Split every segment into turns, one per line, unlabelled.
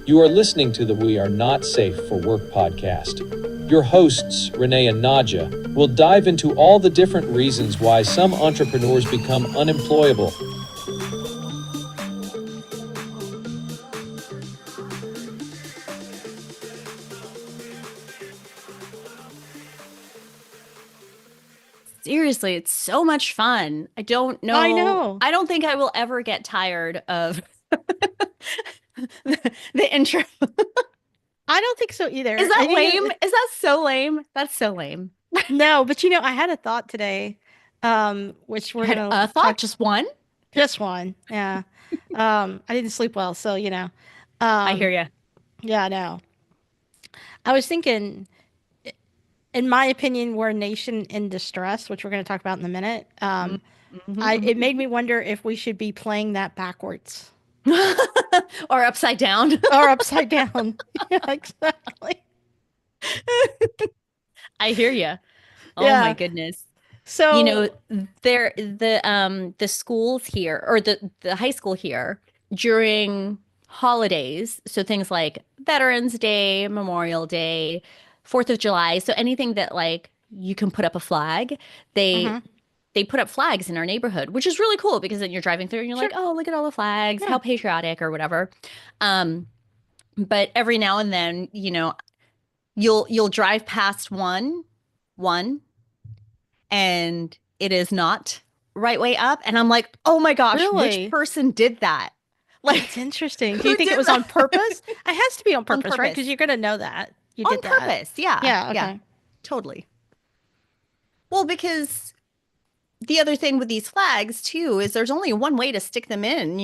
You are listening to the We Are Not Safe for Work podcast. Your hosts, Renee and Nadja, will dive into all the different reasons why some entrepreneurs become unemployable.
Seriously, it's so much fun. I don't know.
I know.
I don't think I will ever get tired of the intro.
I don't think so either.
Is that lame? Is that so lame? That's so lame.
No, but I had a thought today, which we're going to
thought, just one?
Just one, yeah. I didn't sleep well, so,
I hear you.
Yeah, I know. I was thinking, in my opinion, we're a nation in distress, which we're going to talk about in a minute. It made me wonder if we should be playing that backwards.
Or upside down.
Or upside down. Yeah, exactly.
I hear you. Oh my goodness.
So
the schools here, or the high school here, during holidays, so things like Veterans Day, Memorial Day, 4th of July, so anything that like you can put up a flag, they put up flags in our neighborhood, which is really cool because then you're driving through and you're like, oh, look at all the flags, how patriotic or whatever. But every now and then, you'll drive past one, and it is not right way up. And I'm like, oh my gosh,
really?
Which person did that?
Like, it's interesting. Do you think it was on purpose? It has to be on purpose, right? Because you're going to know that. You did that.
On purpose, yeah.
Yeah, okay.
Yeah, totally. Well, because the other thing with these flags too is there's only one way to stick them in,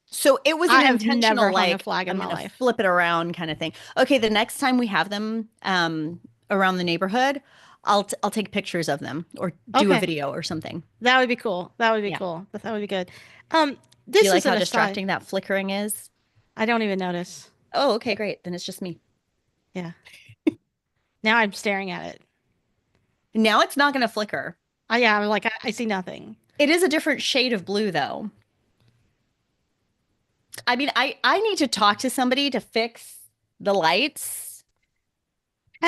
so it was an intentional, like,
a flag in my life.
Flip it around kind of thing. Okay, the next time we have them around the neighborhood, I'll take pictures of them or do a video or something.
That would be cool. That would be cool. That would be good.
Do you like how distracting that flickering is?
I don't even notice.
Oh, okay, great. Then it's just me.
Yeah. Now I'm staring at it.
Now it's not going to flicker.
Yeah, I'm like, I see nothing.
It is a different shade of blue, though. I mean, I need to talk to somebody to fix the lights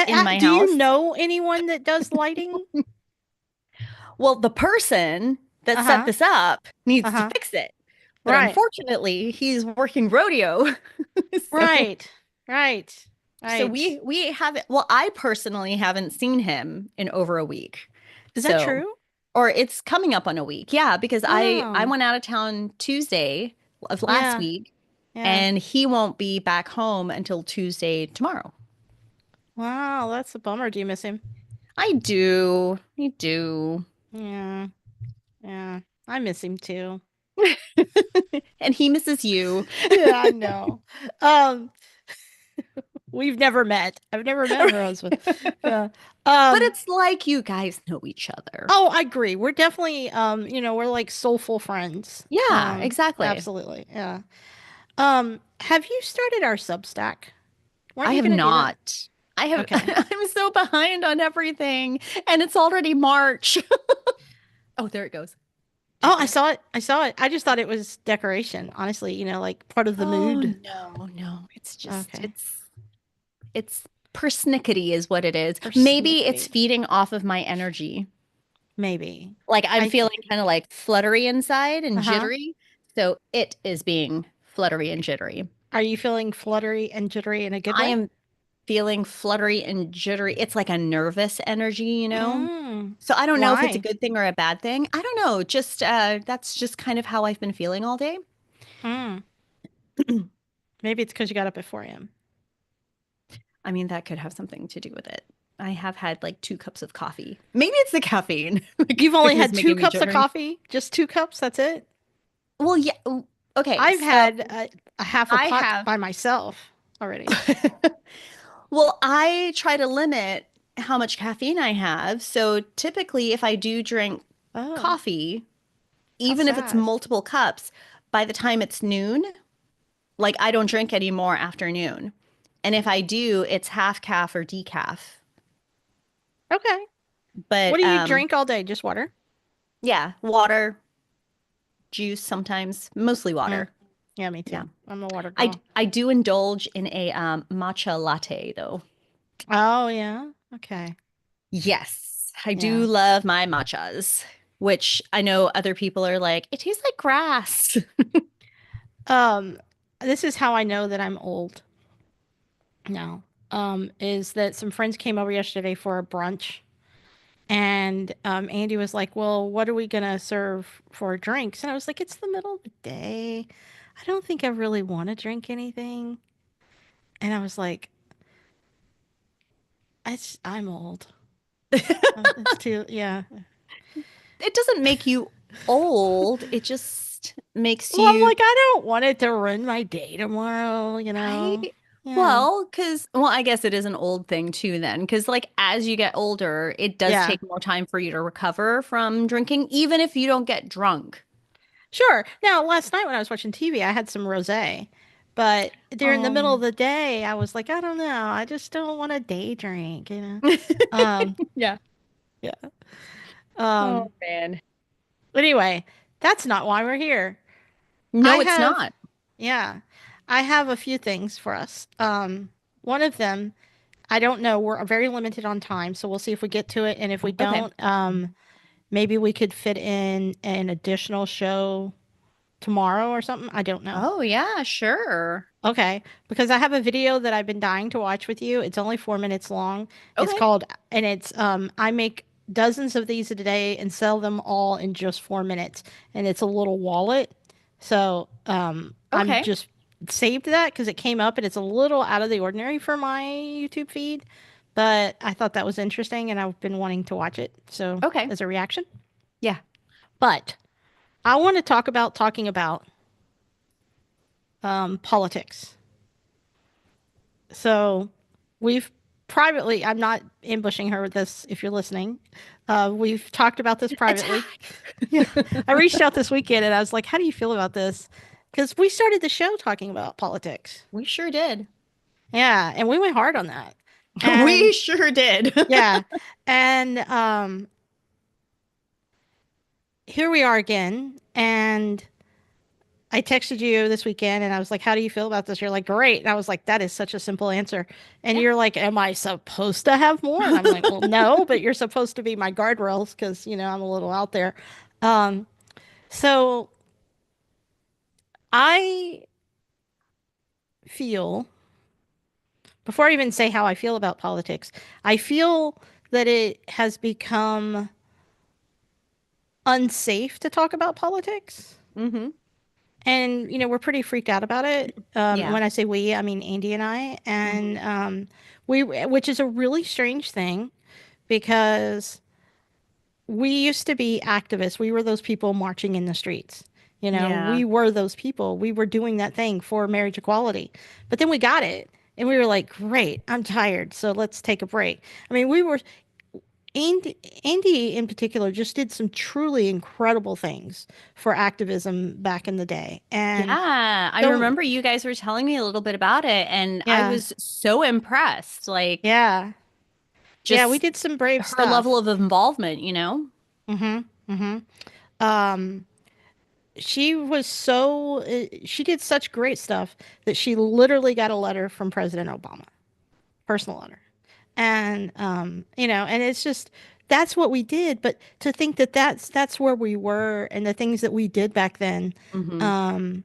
in my house.
Do you know anyone that does lighting?
Well, the person that set this up needs to fix it. But unfortunately, he's working rodeo.
Right.
So we haven't, well, I personally haven't seen him in over a week.
Is that true?
Or it's coming up on a week. Yeah, because I went out of town Tuesday of last week, and he won't be back home until Tuesday tomorrow.
Wow, that's a bummer. Do you miss him?
I do.
Yeah. I miss him too.
And he misses you.
Yeah, I know. We've never met. I've never met her husband. Yeah.
But it's like you guys know each other.
Oh, I agree. We're definitely, we're like soulful friends.
Yeah, exactly.
Absolutely. Yeah. Have you started our Substack?
I have not. I have. Okay. I'm so behind on everything, and it's already March. Oh, there it goes.
Oh, I saw it. I just thought it was decoration, honestly, like part of the mood.
No. It's just, it's persnickety is what it is. Maybe it's feeding off of my energy.
Maybe.
Like I'm feeling kind of like fluttery inside and jittery. So it is being fluttery and jittery.
Are you feeling fluttery and jittery in a good way?
I am feeling fluttery and jittery. It's like a nervous energy, So I don't know if it's a good thing or a bad thing. I don't know. Just that's just kind of how I've been feeling all day.
Maybe it's because you got up at 4 a.m.
I mean, that could have something to do with it. I have had like 2 cups of coffee. Maybe it's the caffeine.
You've only had 2 cups of coffee? Just 2 cups? That's it?
Well, yeah. Okay.
I've had a half a pot by myself already.
Well, I try to limit how much caffeine I have. So typically, if I do drink coffee, even if it's multiple cups, by the time it's noon, like I don't drink anymore after noon. And if I do, it's half calf or decaf.
Okay.
But
what do you drink all day? Just water?
Yeah, water, juice sometimes, mostly water.
Yeah, me
Yeah.
too. I'm a water
I
girl.
I do indulge in a matcha latte though.
Oh, yeah. Okay.
Yes, I do
Yeah.
love my matchas, which I know other people are like, it tastes like grass.
Um, this is how I know that I'm old now. Is that some friends came over yesterday for a brunch, and Andy was like, "Well, what are we gonna serve for drinks?" And I was like, "It's the middle of the day. I don't think I really want to drink anything." And I was like, I'm old. It's too, yeah.
It doesn't make you old. It just makes
Well, I'm
you
like, I don't want it to ruin my day tomorrow, you know?
right.
Yeah.
Well, I guess it is an old thing too, then, because like as you get older, it does
Yeah.
take more time for you to recover from drinking, even if you don't get drunk.
Sure. Now, last night when I was watching TV, I had some rosé, but during the middle of
Oh.
the day, I was like, I don't know. I just don't want a day drink, you know? Um,
Yeah.
yeah.
Oh
Um,
man.
anyway, that's not why we're here. I
No, it's
have,
not.
yeah, I have a few things for us. One of them, I don't know. We're very limited on time, so we'll see if we get to it. And if we
Okay.
don't, maybe we could fit in an additional show tomorrow or something. I don't know.
Oh yeah, sure.
Okay, because I have a video that I've been dying to watch with you. It's only 4 minutes long. It's
Okay.
called, and it's I make dozens of these a day and sell them all in just 4 minutes. And it's a little wallet. So I'm
Okay.
just saved that because it came up and it's a little out of the ordinary for my YouTube feed. But I thought that was interesting and I've been wanting to watch it. So
Okay.
as a reaction.
Yeah.
But I want to talking about politics. So we've privately, I'm not ambushing her with this if you're listening. We've talked about this privately. Yeah.
Attack.
I reached out this weekend and I was like, how do you feel about this? Because we started the show talking about politics.
We sure did.
Yeah. And we went hard on that.
We
And
sure did.
yeah. And here we are again. And I texted you this weekend and I was like, how do you feel about this? You're like, great. And I was like, that is such a simple answer. And
Yeah.
you're like, am I supposed to have more? And I'm like, well, no, but you're supposed to be my guardrails because, you know, I'm a little out there. Um, so I feel, before I even say how I feel about politics, I feel that it has become unsafe to talk about politics.
Mm-hmm.
And, you know, we're pretty freaked out about it.
Yeah.
When I say we, I mean Andy and I. And
Mm-hmm.
which is a really strange thing because we used to be activists. We were those people marching in the streets. You know,
Yeah.
we were those people. We were doing that thing for marriage equality. But then we got it. And we were like, great, I'm tired. So let's take a break. I mean, Andy in particular just did some truly incredible things for activism back in the day. And
Yeah. I
so,
remember you guys were telling me a little bit about it, and I
yeah,
was so impressed. Like,
yeah, yeah, we
just
did some brave
her level
stuff.
of involvement, you know?
Mm-hmm. Mm-hmm. She was so, she did such great stuff that she literally got a letter from President Obama, personal letter. And, you know, and it's just, that's what we did. But to think that that's where we were and the things that we did back then.
Mm-hmm.
Um,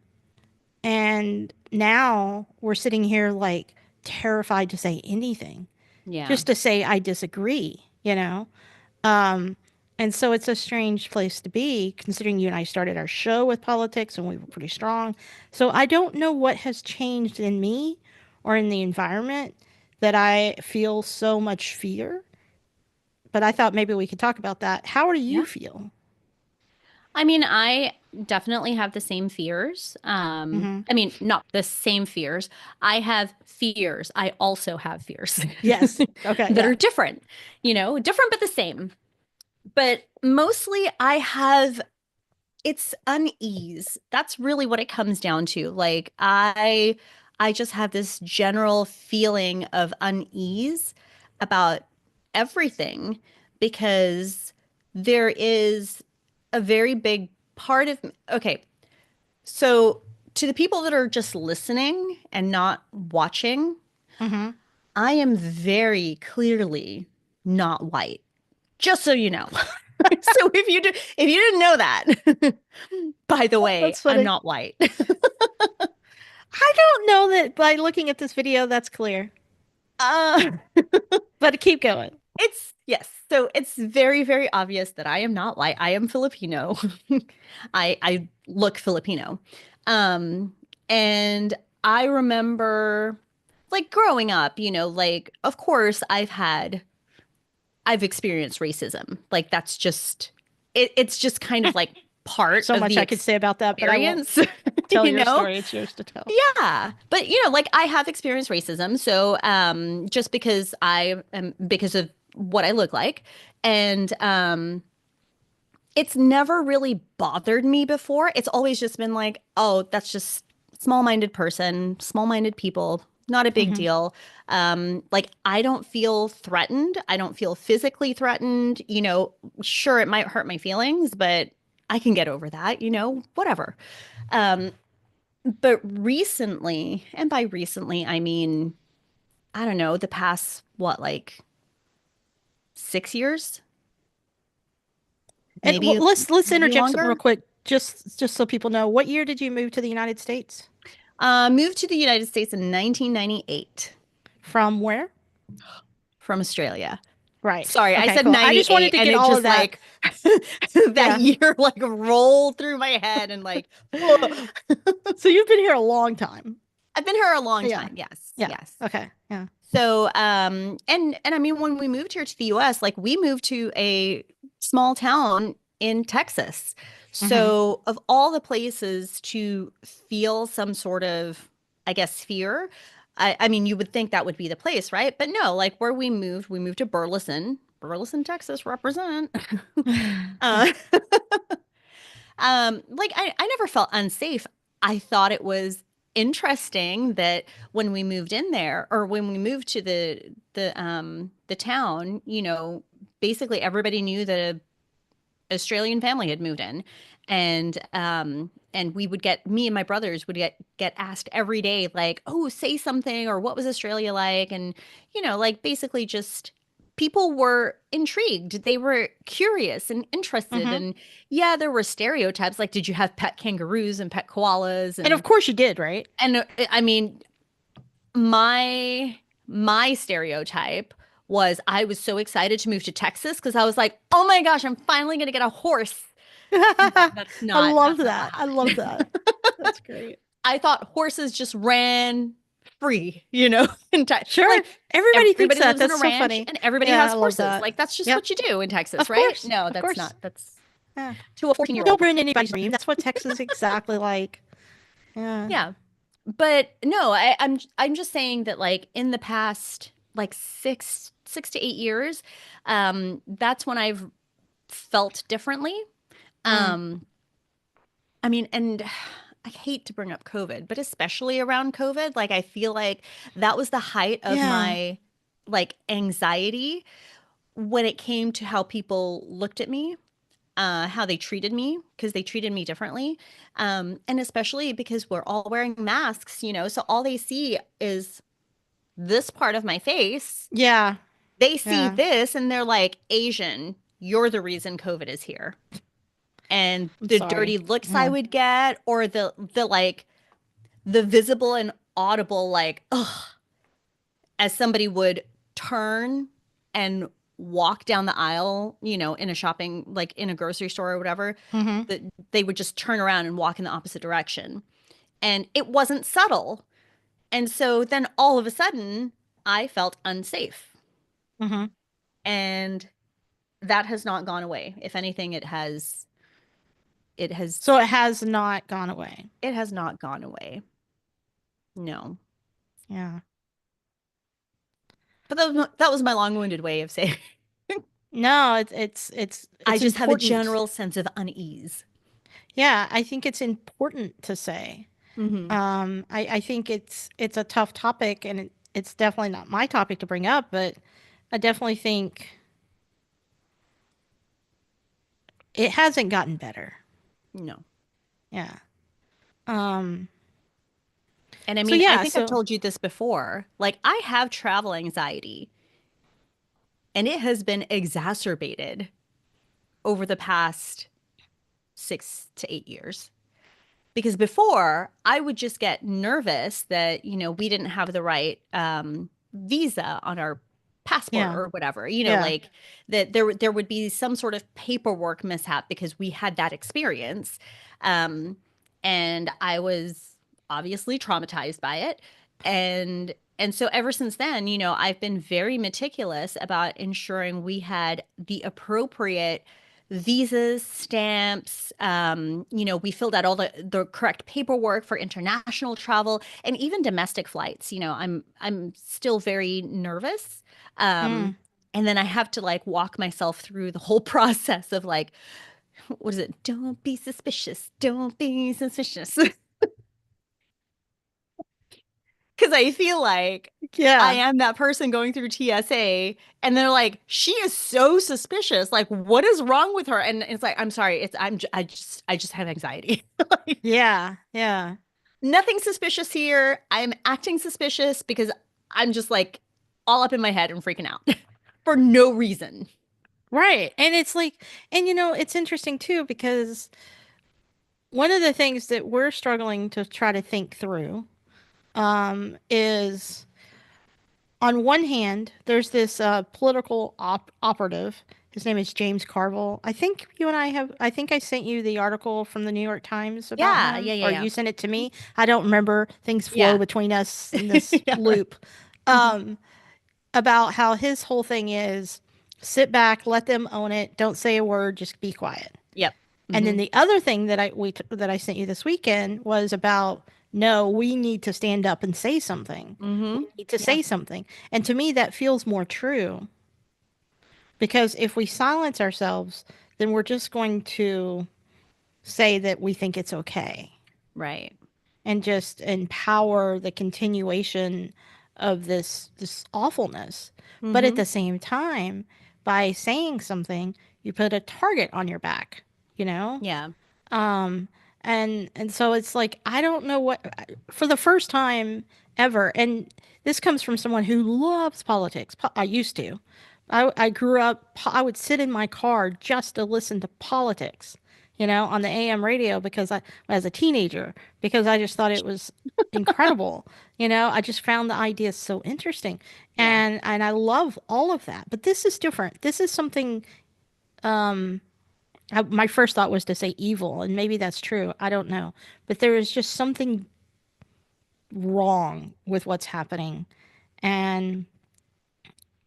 and now we're sitting here like terrified to say anything,
Yeah.
just to say, I disagree, you know? Um, and so it's a strange place to be, considering you and I started our show with politics and we were pretty strong. So I don't know what has changed in me or in the environment that I feel so much fear. But I thought maybe we could talk about that. How do you
Yeah.
feel?
I mean, I definitely have the same fears.
Hmm.
I mean, not the same fears. I have fears. I also have fears
Yes. Okay.
that
Yeah.
are different, you know, different but the same. But mostly I have it's unease. That's really what it comes down to. Like I just have this general feeling of unease about everything because there is a very big part of okay, so to the people that are just listening and not watching,
Mm-hmm.
I am very clearly not white. Just so you know. So if you didn't know that, by the way,
That's funny.
I'm not white.
I don't know that by looking at this video, that's clear.
Uh,
But keep going.
yes. So it's very, very obvious that I am not white. I am Filipino. I look Filipino. And I remember like growing up, like of course I've experienced racism. Like that's just it's just kind of like part
So
of
much
the
I could say about that, but I won't
experience.
tell
you
your
know?
story. It's yours to tell.
Yeah. But like I have experienced racism. So just because because of what I look like. And it's never really bothered me before. It's always just been like, oh, that's just small-minded person, small-minded people, not a big
Mm-hmm.
deal. Like I don't feel threatened. I don't feel physically threatened. Sure, it might hurt my feelings, but I can get over that, whatever. Um, but recently, and by recently, I mean, I don't know, the past, what, like 6 years?
And
Maybe,
let's
maybe
interject something real
longer.
quick, just so people know. What year did you move to the United States?
Moved to the United States in 1998
From where?
from Australia.
Right.
Sorry, I
Okay,
said
cool. I just wanted
98
to
and
get
it
all of
just
that.
like that
Yeah.
year like rolled through my head and like
So you've been here a long time.
I've been here a long
Yeah.
time. Yes.
Yeah.
Yes.
Okay. Yeah.
So and I mean when we moved here to the US, like we moved to a small town in Texas.
Mm-hmm.
So of all the places to feel some sort of, I guess, fear, I mean you would think that would be the place, right? But no, like where we moved to Burleson, Texas, represent. uh, like I never felt unsafe. I thought it was interesting that when we moved in there or when we moved to the town, basically everybody knew that a Australian family had moved in. And we would get me and my brothers would get asked every day, like, oh, say something or what was Australia like? And, like basically just people were intrigued. They were curious and interested.
Mm-hmm.
And yeah, there were stereotypes like, did you have pet kangaroos and pet koalas?
And of course you did, right?
And I mean, my stereotype was I was so excited to move to Texas because I was like, oh my gosh, I'm finally gonna get a horse. That's
I love
not
that.
what
I love
happened.
that. That's great.
I thought horses just ran free, in Texas.
Sure.
Like
Everybody thinks
everybody
that.
lives in
That's
a
so
ranch
funny.
and everybody
Yeah,
has
I love
horses.
that.
Like that's just
Yep.
what you do in Texas,
Of
right?
course.
No,
Of
that's
course.
not. That's
Yeah.
to a 14-year-old.
Don't ruin anybody's dream. That's what Texas is exactly like. Yeah.
Yeah. But no, I'm just saying that like in the past like 6 to 8 years, that's when I've felt differently.
Mm.
I mean, and I hate to bring up COVID, but especially around COVID, like I feel like that was the height of
Yeah.
my like anxiety when it came to how people looked at me, how they treated me, because they treated me differently. And especially because we're all wearing masks, so all they see is this part of my face.
Yeah.
They see
Yeah.
this and they're like, Asian, you're the reason COVID is here. And
I'm
the
sorry.
dirty looks I
Yeah.
would get, or the like the visible and audible like, ugh, as somebody would turn and walk down the aisle, in a shopping, like in a grocery store or whatever,
Mm-hmm.
that they would just turn around and walk in the opposite direction. And it wasn't subtle. And so then all of a sudden, I felt unsafe.
Mm-hmm.
And that has not gone away. If anything,
So it has not gone away.
it has not gone away. No.
Yeah.
But that was my long-winded way of saying
No, it's
I just have a
important.
general sense of unease.
Yeah, I think it's important to say.
Mm-hmm.
I think it's a tough topic, and it's definitely not my topic to bring up, but I definitely think it hasn't gotten better.
No.
Yeah. Um,
And I
So
mean, I
yeah,
think I've
so
told you this before. Like, I have travel anxiety, and it has been exacerbated over the past 6 to 8 years. Because before, I would just get nervous that, we didn't have the right visa on our passport
yeah,
or whatever,
yeah.
like that there would be some sort of paperwork mishap because we had that experience. Um, and I was obviously traumatized by it. And so ever since then, I've been very meticulous about ensuring we had the appropriate visas, stamps. We filled out all the correct paperwork for international travel and even domestic flights. I'm still very nervous.
Mm.
And then I have to like walk myself through the whole process of like, what is it? Don't be suspicious. Don't be suspicious. Because I feel like I
Yeah.
am that person going through TSA, and they're like, "She is so suspicious. Like, what is wrong with her?" And it's like, "I'm sorry. I just have anxiety. Like,
Yeah. Yeah.
nothing suspicious here. I'm acting suspicious because I'm just like all up in my head and freaking out for no reason."
Right. And it's like, and it's interesting too, because one of the things that we're struggling to try to think through is on one hand, there's this political operative. His name is James Carville. I think you and I think I sent you the article from the New York Times about
Yeah,
him,
yeah, yeah,
or
yeah.
you sent it to me. I don't remember. Things flow
Yeah.
between us in this
Yeah, right.
loop.
Mhm.
Um, about how his whole thing is sit back, let them own it, don't say a word, just be quiet.
Yep.
And then
Hmm.
the other thing that I sent you this weekend was about no, we need to stand up and say something.
Hmm.
We need to
Yeah.
say something. And to me that feels more true because if we silence ourselves, then we're just going to say that we think it's okay
Right.
and just empower the continuation of this awfulness. But at
Hmm.
the same time, by saying something, you put a target on your back, you know?
Yeah.
Um, and so it's like I don't know what for the first time ever, and this comes from someone who loves politics. I used to. I grew up. I would sit in my car just to listen to politics, on the AM radio because as a teenager, because I just thought it was incredible. I just found the idea so interesting,
Yeah.
and I love all of that. But this is different. This is something. My first thought was to say evil, and maybe that's true. I don't know. But there is just something wrong with what's happening. And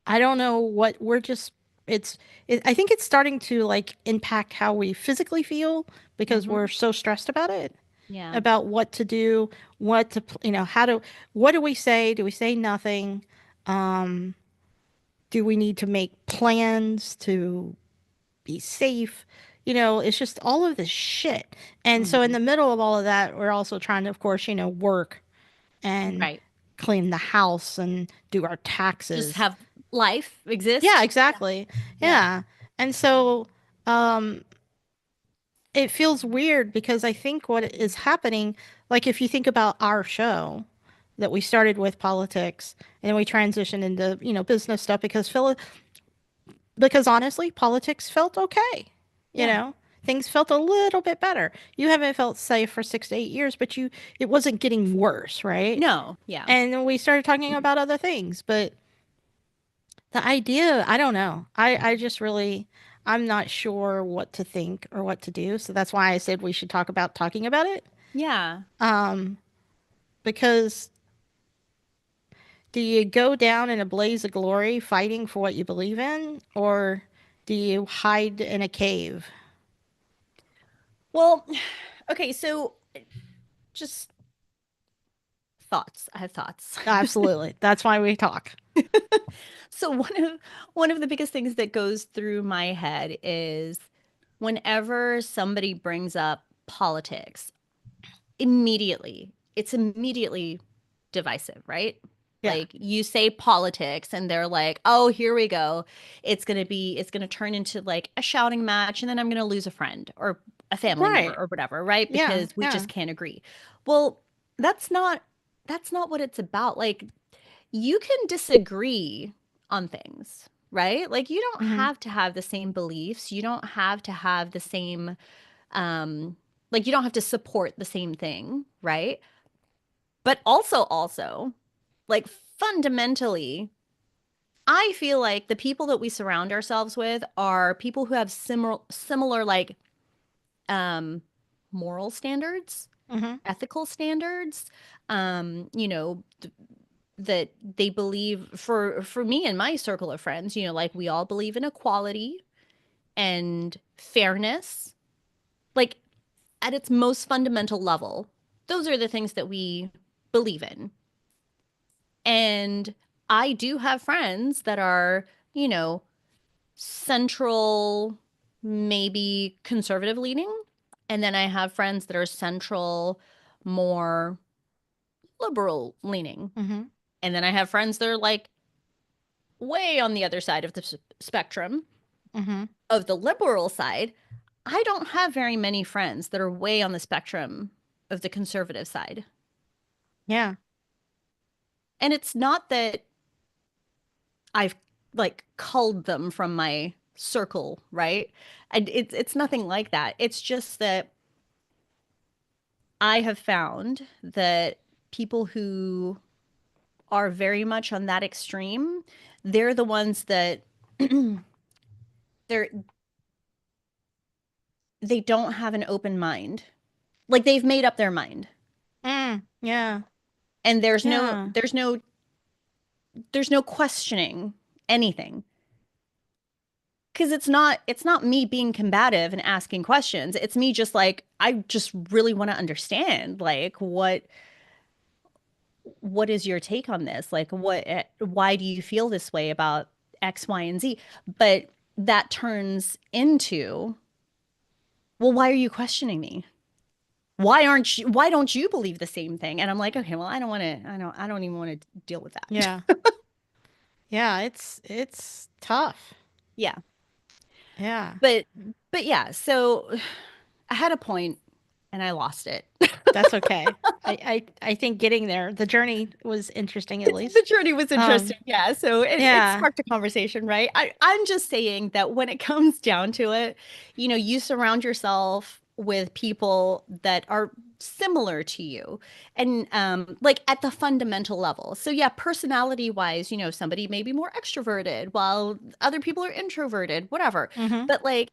I don't know what we're just, I think it's starting to like impact how we physically feel because
Hmm.
we're so stressed about it,
Yeah.
about what to do, what do we say? Do we say nothing? Um, do we need to make plans to be safe? It's just all of this shit. And so in
Hmm.
the middle of all of that, we're also trying to, of course, work and
Right.
clean the house and do our
Just
taxes.
have life
Yeah,
exist.
exactly.
Yeah.
Yeah. And so it feels weird because I think what is happening, like if you think about our show that we started with politics and then we transitioned into, business stuff because honestly, politics felt okay. You
Yeah.
know, things felt a little bit better. You haven't felt safe for 6 to 8 years, but it wasn't getting worse, right?
No. Yeah.
And then we started talking about other things, but the idea, I don't know. I just really, I'm not sure what to think or what to do. So that's why I said we should talk about talking about it.
Yeah.
Um, because do you go down in a blaze of glory fighting for what you believe in, or do you hide in a cave?
Well, okay, so just thoughts. I have thoughts.
Absolutely. That's why we talk.
So one of the biggest things that goes through my head is whenever somebody brings up politics, it's immediately divisive, right?
Yeah.
Like you say politics and they're like, "Oh, here we go. It's going to turn into like a shouting match and then I'm going to lose a friend or a family member
Right.
or whatever, right?
Yeah.
Because we
Yeah.
just can't agree." Well, that's not that's not what it's about. Like, you can disagree on things, right? Like, you don't
Mm-hmm.
have to have the same beliefs. You don't have to have the same, um, like, you don't have to support the same thing, right? But also, like, fundamentally, I feel like the people that we surround ourselves with are people who have similar like um moral standards,
Mm-hmm.
ethical standards, you know, that they believe for me and my circle of friends, you know, like we all believe in equality and fairness. Like at its most fundamental level, those are the things that we believe in. And I do have friends that are, you know, central, maybe conservative leaning. And then I have friends that are central, more liberal leaning.
Mm-hmm.
And then I have friends that are like way on the other side of the spectrum
Mm-hmm.
of the liberal side. I don't have very many friends that are way on the spectrum of the conservative side.
Yeah.
And it's not that I've like culled them from my circle, right? And it's nothing like that. It's just that I have found that people who are very much on that extreme, they're the ones that they're they don't have an open mind. Like they've made up their mind.
Yeah.
And
Yeah.
there's no questioning anything. Cuz it's not me being combative and asking questions. It's me just like I just really want to understand like what is your take on this? Like why do you feel this way about X, Y, and Z? But that turns into, well, why are you questioning me? Why don't you believe the same thing? And I'm like, okay, well, I don't even want to deal with that.
Yeah. Yeah. It's tough.
Yeah.
Yeah.
But yeah, so I had a point and I lost it.
That's okay. I think getting there, the journey was interesting at
The
least.
journey was
Um,
interesting. Yeah. So it
yeah.
sparked a conversation, right? I'm just saying that when it comes down to it, you know, you surround yourself with people that are similar to you and like at the fundamental level. So yeah, personality wise, you know, somebody may be more extroverted while other people are introverted, whatever.
Mm-hmm.
But like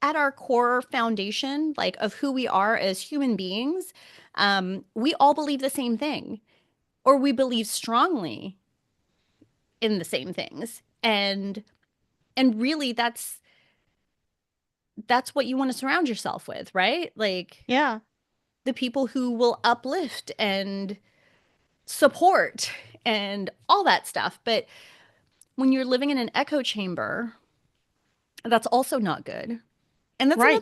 at our core foundation, like of who we are as human beings, we all believe the same thing or we believe strongly in the same things. And really that's what you want to surround yourself with, right? Like
Yeah.
the people who will uplift and support and all that stuff. But when you're living in an echo chamber, that's also not good. And
Right.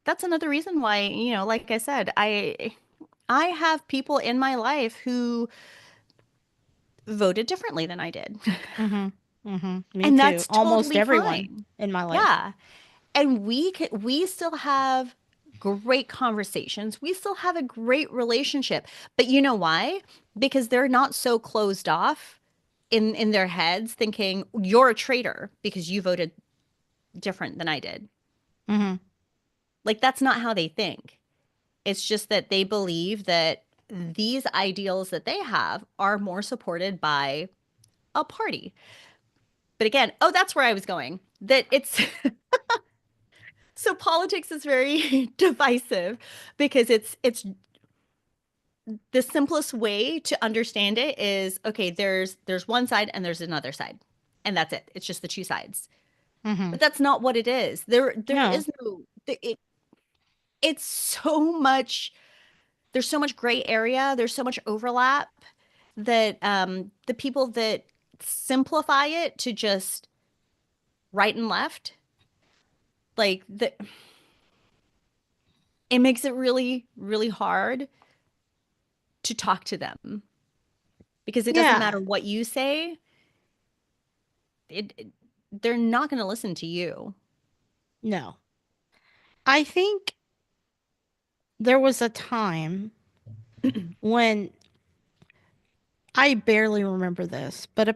that's another reason why, you know, like I said, I have people in my life who voted differently than I did.
Mm-hmm. Mm-hmm. Me
And
too.
that's
Almost
totally
everyone
fine.
in my life.
Yeah. And we still have great conversations. We still have a great relationship. But you know why? Because they're not so closed off in their heads thinking you're a traitor because you voted different than I did.
Mm-hmm.
Like that's not how they think. It's just that they believe that these ideals that they have are more supported by a party. But again, oh, that's where I was going. That it's so politics is very divisive because it's the simplest way to understand it is okay, there's one side and there's another side. And that's it. It's just the two sides.
Mm-hmm.
But that's not what it is. There
No.
is no it's so much there's so much gray area, there's so much overlap that the people that simplify it to just right and left, like the it makes it really, really hard to talk to them because it doesn't
Yeah.
matter what you say, it they're not going to listen to you.
No. I think there was a time when I barely remember this, but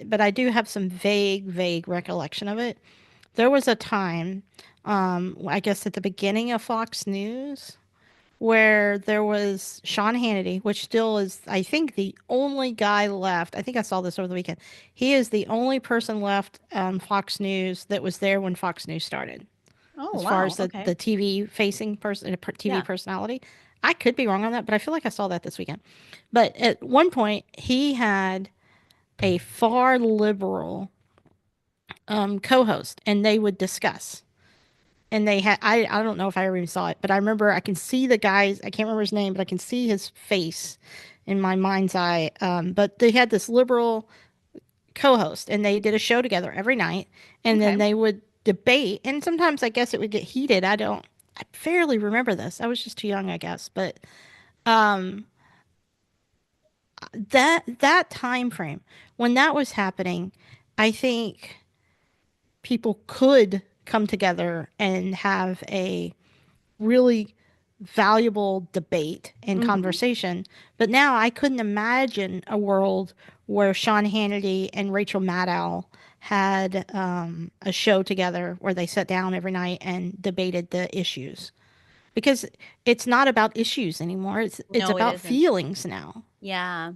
but I do have some vague recollection of it. There was a time, I guess at the beginning of Fox News, where there was Sean Hannity, which still is, I think, the only guy left. I think I saw this over the weekend. He is the only person left on Fox News that was there when Fox News started,
Oh,
as far
wow.
as
Okay.
the TV facing person, TV
Yeah.
personality. I could be wrong on that, but I feel like I saw that this weekend. But at one point, he had a far liberal co-host, and they would discuss. And they had I don't know if I ever even saw it, but I remember I can see the guy's, I can't remember his name, but I can see his face in my mind's eye. But they had this liberal co-host, and they did a show together every night, and then
Okay.
they would debate. And sometimes I guess it would get heated. I fairly remember this. I was just too young, I guess. But um, that time frame when that was happening, I think people could come together and have a really valuable debate and
Mm-hmm.
conversation. But now I couldn't imagine a world where Sean Hannity and Rachel Maddow had a show together where they sat down every night and debated the issues. Because it's not about issues anymore. It's
No, it
about
isn't.
feelings now.
Yeah.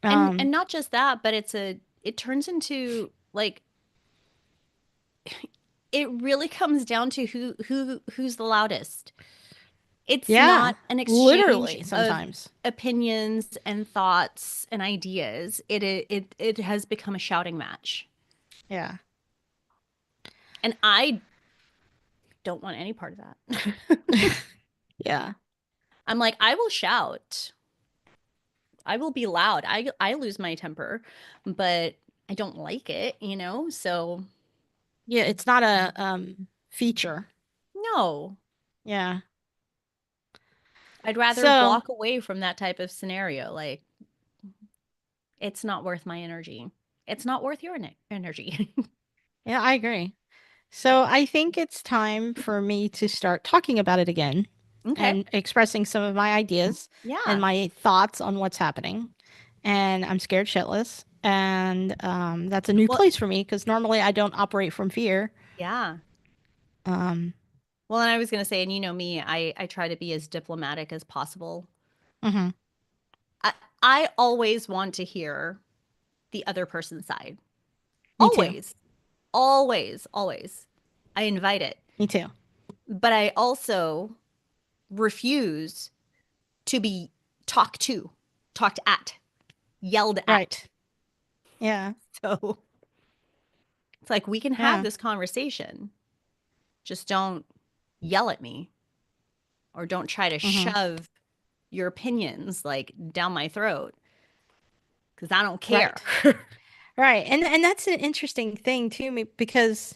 And
Um,
not just that, but it turns into like it really comes down to who's the loudest. It's
yeah,
not an exchange
literally
of
sometimes.
opinions and thoughts and ideas. It has become a shouting match.
Yeah.
And I don't want any part of that.
Yeah.
I'm like, I will shout. I will be loud. I lose my temper, but I don't like it, you know? So,
Yeah, it's not a feature.
no.
Yeah.
I'd rather
So,
walk away from that type of scenario. Like, it's not worth my energy. It's not worth your energy.
yeah, I agree. So I think it's time for me to start talking about it again
Okay.
and expressing some of my ideas and
Yeah.
my thoughts on what's happening. And I'm scared shitless. And that's a new
Well,
place for me because normally I don't operate from fear.
yeah.
Um,
Well, and I was going to say, and you know me, I try to be as diplomatic as possible.
mhm.
I, I always want to hear the other person's side.
Me too.
Always, always, always. I invite it.
Me too.
But I also refuse to be talked to, talked at, yelled at.
Right. Yeah.
So it's like we can have
Yeah.
this conversation. Just don't yell at me or don't try to
Hmm.
shove your opinions like down my throat because I don't care.
Right. Right. And that's an interesting thing too, because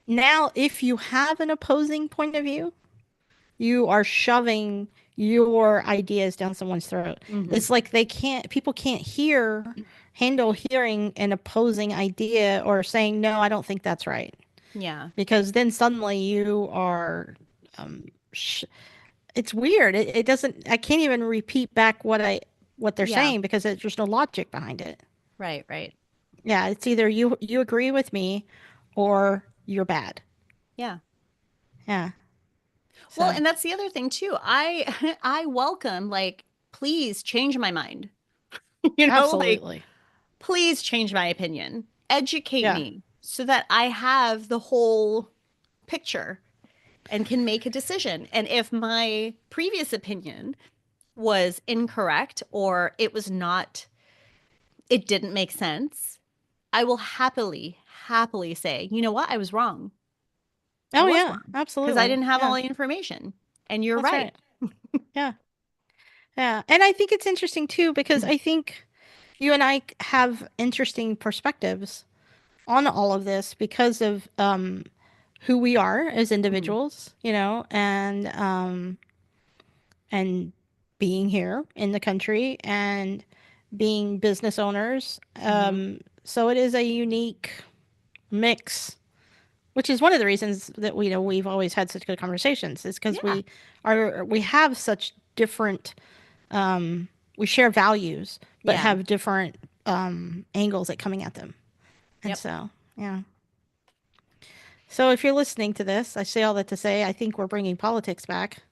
now if you have an opposing point of view, you are shoving your ideas down someone's throat.
Hmm.
It's like people can't handle hearing an opposing idea or saying, no, I don't think that's right.
Yeah.
Because then suddenly you are, sh it's weird. It doesn't, I can't even repeat back what they're
Yeah.
saying because there's no logic behind it.
Right. Right.
Yeah, it's either you agree with me or you're bad.
Yeah.
Yeah.
Well,
So,
and that's the other thing too. I I welcome like please change my mind. You know, like
absolutely.
please change my opinion. Educate
Yeah.
me so that I have the whole picture and can make a decision. And if my previous opinion was incorrect or it was not, it didn't make sense, I will happily say, you know what? I was wrong. I
Oh
was
yeah,
wrong because I
absolutely.
didn't have all
Yeah.
the information. And you're
That's
right.
right. Yeah. Yeah. And I think it's interesting too because I think you and I have interesting perspectives on all of this because of who we are as
Mhm.
individuals, and being here in the country and being business owners.
Mhm.
So it is a unique mix, which is one of the reasons that we've always had such good conversations is because
Yeah.
we have such different, we share values, but
Yeah.
have different angles at coming at them. And
Yep.
so, yeah. So if you're listening to this, I say all that to say, I think we're bringing politics back.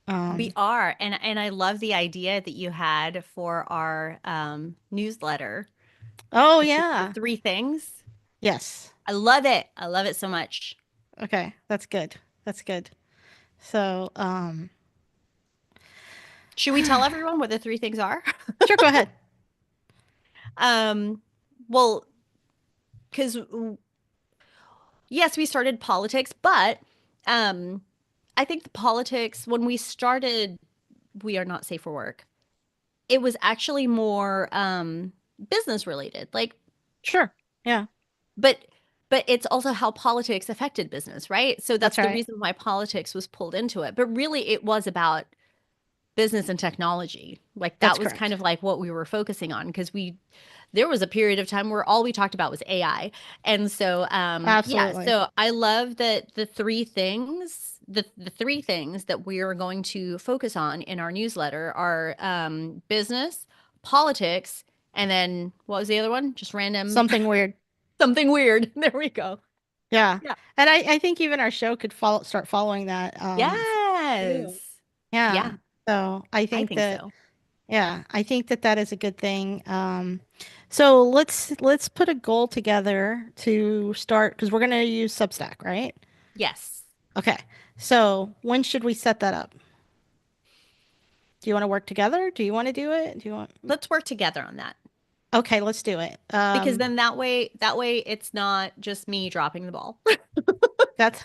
We are. And I love the idea that you had for our newsletter.
Oh,
The
yeah.
3 things.
Yes.
I love it. I love it so much.
Okay. That's good. That's good. So,
Should we tell everyone what the 3 things are?
sure, go ahead.
Well, because yes, we started politics, but I think the politics, when we started We Are Not Safe for Work, it was actually more business related. Like,
Sure. Yeah.
but it's also how politics affected business, right? So that's
That's
the
right.
reason why politics was pulled into it. But really, it was about business and technology. Like
That's
that was
correct.
kind of like what we were focusing on, because there was a period of time where all we talked about was AI. And so yeah,
Absolutely.
so I love that the 3 things, the 3 things that we are going to focus on in our newsletter are business, politics, and then what was the other one? Just random
Something weird.
something weird. There we go.
Yeah.
Yeah.
And I think even our show could start following that.
Yes.
Yeah.
Yeah,
So I
I
think
think
that,
so.
yeah, I think that that is a good thing. So let's put a goal together to start, because we're going to use Substack, right?
Yes.
Okay. So when should we set that up? Do you want to work together? Do you want to do it? Do you want?
Let's work together on that.
Okay, let's do it.
Because then that way it's not just me dropping the ball.
That's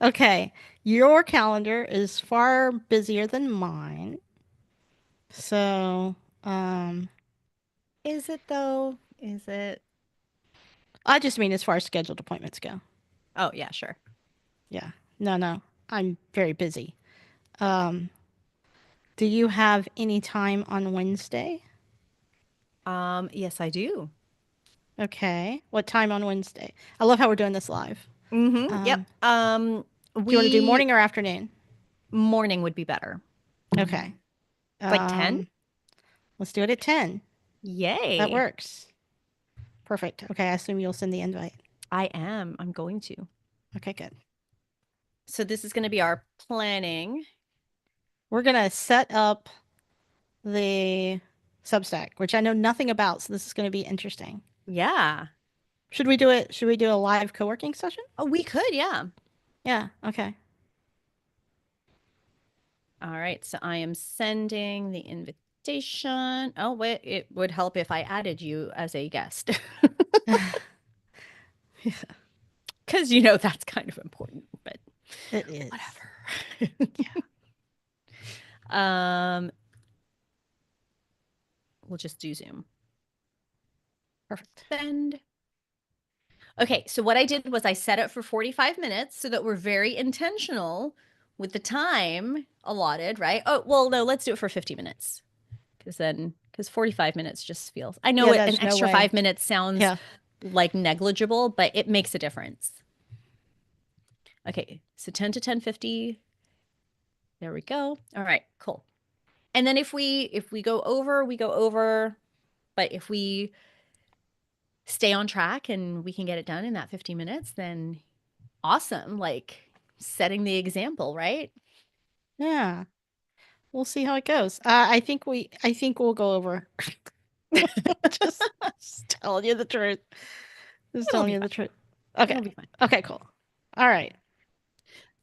okay. Your calendar is far busier than mine. So,
Is it though? Is it?
I just mean as far as scheduled appointments go.
Oh, yeah, sure.
Yeah. No. I'm very busy. Do you have any time on Wednesday?
Yes, I do.
Okay. What time on Wednesday? I love how we're doing this live.
Yep.
Do you want to do morning or afternoon?
Morning would be better.
Okay.
Like 10?
Let's do it at 10.
Yay.
That works. Perfect. Okay, I assume you'll send the invite.
I am. I'm going to.
Okay, good.
So this is going to be our planning.
We're going to set up the Substack, which I know nothing about, so this is going to be interesting.
Yeah.
Should we do it? Should we do a live co-working session?
Oh, we could, yeah.
Yeah, okay.
All right. So I am sending the invitation. Oh, wait, it would help if I added you as a guest. Because, that's kind of important, but
It is.
whatever. Yeah. We'll just do Zoom.
Perfect.
Send. Okay, so what I did was I set it for 45 minutes so that we're very intentional with the time allotted, right? Oh, well, no, let's do it for 50 minutes. Because 45 minutes just feels, I know
Yeah,
an
there's no
extra
way.
5 minutes sounds
Yeah.
like negligible, but it makes a difference. Okay, so 10 to 10:50. There we go. All right, cool. And then if we go over, we go over. But if we stay on track and we can get it done in that 50 minutes, then awesome. Like setting the example, right?
Yeah. We'll see how it goes. I think we'll go over. just telling you the truth. Just
It'll
telling
be
you the
fine.
truth. Okay.
It'll be fine.
Okay, cool. All right.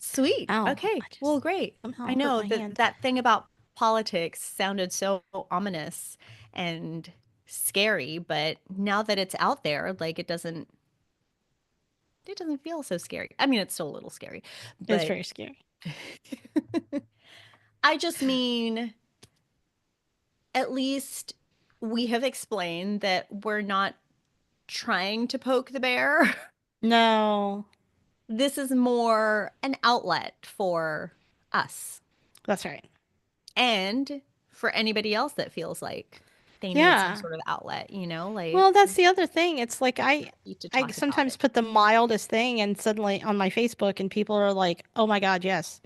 Sweet.
Ow,
Okay.
I just
Well, great.
somehow
I
hurt
know
my
that
hand.
that thing about politics sounded so ominous and scary, but now that it's out there, like it doesn't feel so scary. I mean, it's still a little scary,
It's
but
very scary.
I just mean, at least we have explained that we're not trying to poke the bear.
No,
This is more an outlet for us
that's right.
and for anybody else that feels like they need some
Yeah.
sort of outlet, like
Well, that's the other thing. It's like I
to talk about
sometimes
it.
put the mildest thing and suddenly on my Facebook and people are like, "Oh my God, yes.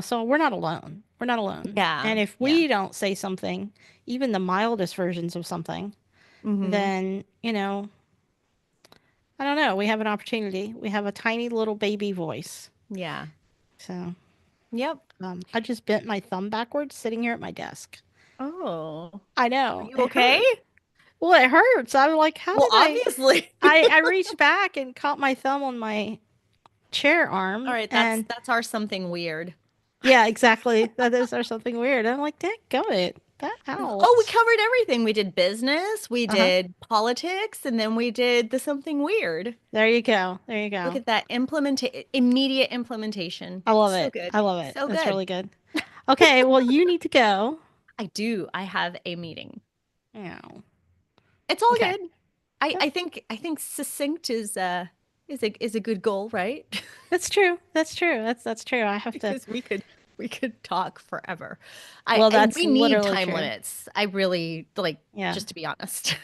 So we're not alone. We're not alone.
Yeah.
And if we don't say something, even the mildest versions of something, then, I don't know. We have an opportunity. We have a tiny little baby voice.
Yeah.
So,
Yep.
I just bent my thumb backwards sitting here at my desk.
Oh.
I know.
Are you okay?
Hurts. Well, it hurts. I'm like, how did
obviously.
I reached back and caught my thumb on my chair arm.
All right, that's our something weird.
Yeah, exactly. That is our something weird. I'm like, dadgummit. That out.
Oh, we covered everything. We did business, we did politics, and then we did the something weird.
There you go. There you go.
Look at that immediate implementation.
I love
So
it.
good.
I love it.
So
That's
good.
really good. Okay, well, you need to go.
I do. I have a meeting.
Yeah.
It's all
Okay.
good. I think succinct is a good goal, right?
That's true. That's true. That's true. I have to.
Because we could talk forever.
Well, that's
we need
literally
time
true.
limits. I really like,
Yeah.
just to be honest.